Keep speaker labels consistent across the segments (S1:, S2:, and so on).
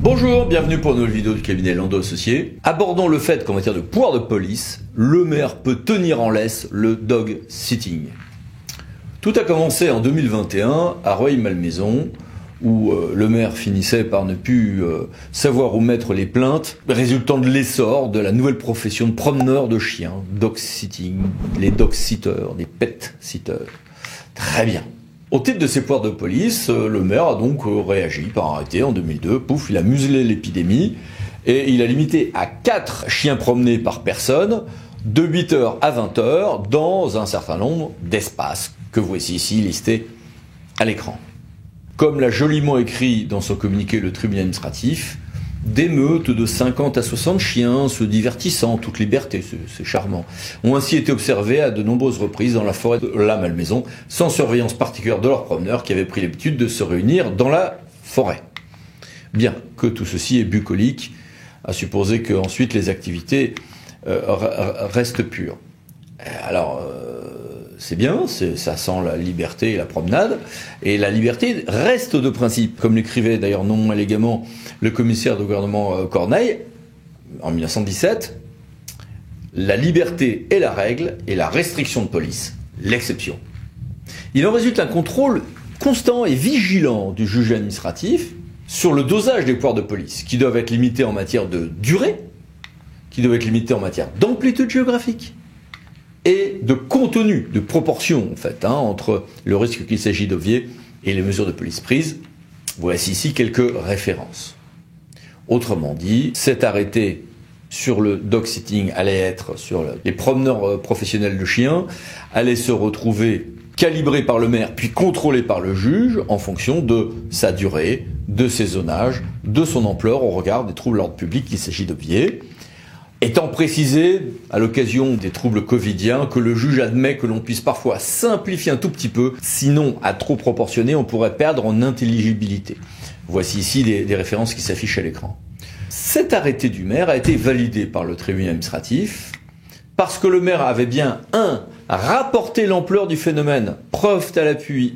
S1: Bonjour, bienvenue pour une nouvelle vidéo du cabinet Landau Associés. Abordons le fait qu'en matière de pouvoir de police, le maire peut tenir en laisse le dog sitting. Tout a commencé en 2021 à Rueil-Malmaison, où le maire finissait par ne plus savoir où mettre les plaintes, résultant de l'essor de la nouvelle profession de promeneur de chiens, dog sitting, les dog sitters, les pet sitters. Très bien. Au titre de ses pouvoirs de police, le maire a donc réagi par arrêté en 2002. Pouf, il a muselé l'épidémie et il a limité à 4 chiens promenés par personne de 8h à 20h dans un certain nombre d'espaces que voici ici listés à l'écran. Comme l'a joliment écrit dans son communiqué le tribunal administratif, des meutes de 50 à 60 chiens se divertissant en toute liberté, c'est charmant, ont ainsi été observés à de nombreuses reprises dans la forêt de la Malmaison, sans surveillance particulière de leurs promeneurs qui avaient pris l'habitude de se réunir dans la forêt. Bien que tout ceci est bucolique, à supposer que ensuite les activités restent pures. Alors, c'est bien, ça sent la liberté et la promenade, et la liberté reste de principe, comme l'écrivait d'ailleurs non moins élégamment le commissaire du gouvernement Corneille en 1917, la liberté est la règle et la restriction de police l'exception. Il en résulte un contrôle constant et vigilant du juge administratif sur le dosage des pouvoirs de police, qui doivent être limités en matière de durée, qui doivent être limités en matière d'amplitude géographique, et de contenu, de proportion en fait, entre le risque qu'il s'agit d'obvier et les mesures de police prises. Voici ici quelques références. Autrement dit, cet arrêté sur le dog sitting allait être sur les promeneurs professionnels de chiens, allait se retrouver calibré par le maire puis contrôlé par le juge en fonction de sa durée, de ses zonages, de son ampleur au regard des troubles à l'ordre public qu'il s'agit d'obvier. Étant précisé, à l'occasion des troubles covidiens, que le juge admet que l'on puisse parfois simplifier un tout petit peu, sinon à trop proportionner, on pourrait perdre en intelligibilité. Voici ici des références qui s'affichent à l'écran. Cet arrêté du maire a été validé par le tribunal administratif parce que le maire avait bien, rapporté l'ampleur du phénomène, preuve à l'appui,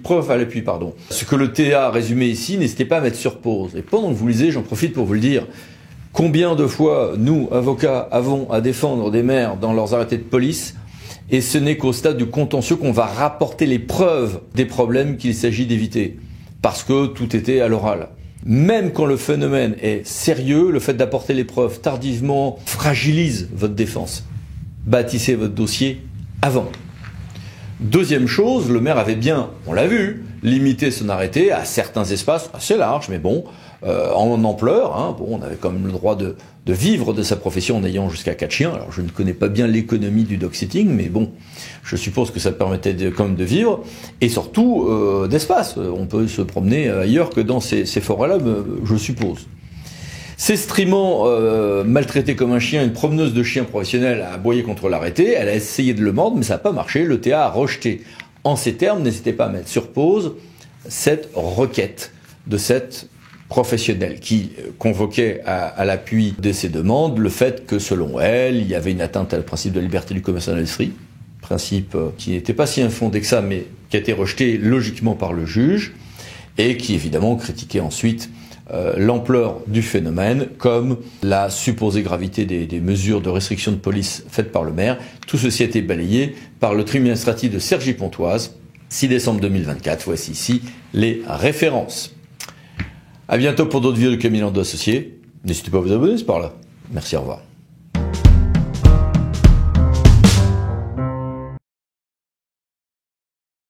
S1: Ce que le TA a résumé ici, n'hésitez pas à mettre sur pause. Et pendant que vous lisez, j'en profite pour vous le dire. Combien de fois, nous, avocats, avons à défendre des maires dans leurs arrêtés de police, et ce n'est qu'au stade du contentieux qu'on va rapporter les preuves des problèmes qu'il s'agit d'éviter, parce que tout était à l'oral. Même quand le phénomène est sérieux, le fait d'apporter les preuves tardivement fragilise votre défense. Bâtissez votre dossier avant. Deuxième chose, le maire avait bien, on l'a vu, limité son arrêté à certains espaces assez larges, mais bon, en ampleur. Bon, on avait quand même le droit de vivre de sa profession en ayant jusqu'à 4 chiens. Alors, je ne connais pas bien l'économie du dog sitting, mais bon, je suppose que ça permettait quand même de vivre. Et surtout, d'espace. On peut se promener ailleurs que dans ces forêts-là, je suppose. S'estimant maltraité comme un chien, une promeneuse de chiens professionnelle a aboyé contre l'arrêté. Elle a essayé de le mordre, mais ça n'a pas marché. Le TA a rejeté en ces termes. N'hésitez pas à mettre sur pause cette requête de cette professionnelle qui convoquait à l'appui de ses demandes le fait que, selon elle, il y avait une atteinte à le principe de liberté du commerce et de l'industrie, principe qui n'était pas si infondé que ça, mais qui a été rejeté logiquement par le juge, et qui évidemment critiquait ensuite l'ampleur du phénomène, comme la supposée gravité des mesures de restriction de police faites par le maire. Tout ceci a été balayé par le tribunal administratif de Cergy-Pontoise, 6 décembre 2024. Voici ici les références. À bientôt pour d'autres vidéos de cabinet Landau Associés. N'hésitez pas à vous abonner, c'est par là. Merci, au revoir.